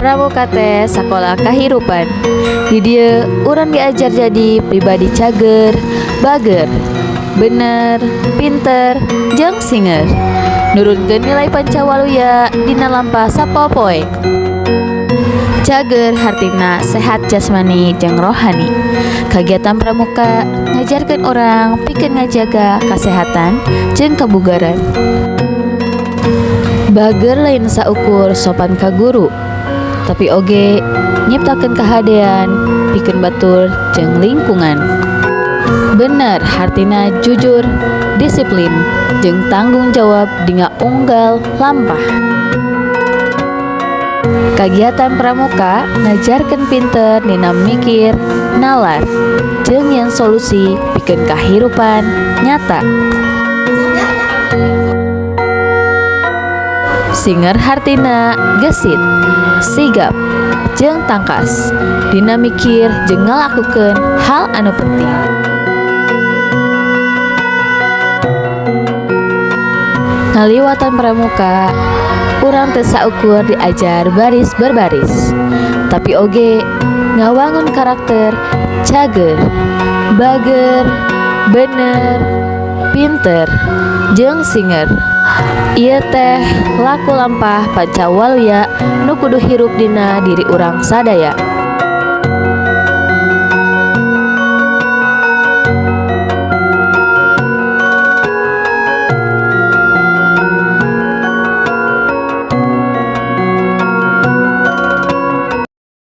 Pramuka teh sakola kahirupan. Di dieu urang diajar jadi pribadi cager, bager, bener, pinter, jeung singer. Nurunkeun nilai pancawaluya dina lampah sapoe poe. Cager hartina sehat jasmani jeung rohani. Kagiatan pramuka ngajarkeun orang pikeun ngajaga kesehatan jeung kebugaran. Bager lain saukur sopan ka guru, tapi oge nyiptakeun kahadean pikeun batur jeung lingkungan. Bener hartina jujur, disiplin, jeung tanggung jawab dina unggal lampah. Kagiatan pramuka ngajarkeun pinter dina mikir, nalar, jeung nyen solusi pikeun kahirupan nyata. Singer hartina gesit, sigap, jeung tangkas dina mikir jeung ngalakukeun hal anu penting. Ngaliwatan pramuka, urang teu saukur diajar baris berbaris, tapi oge ngawangun karakter cager, bager, bener, pinter, jeung singer. Ieu teh laku lampah pancawaluya nu kudu hirup dina diri urang sadaya.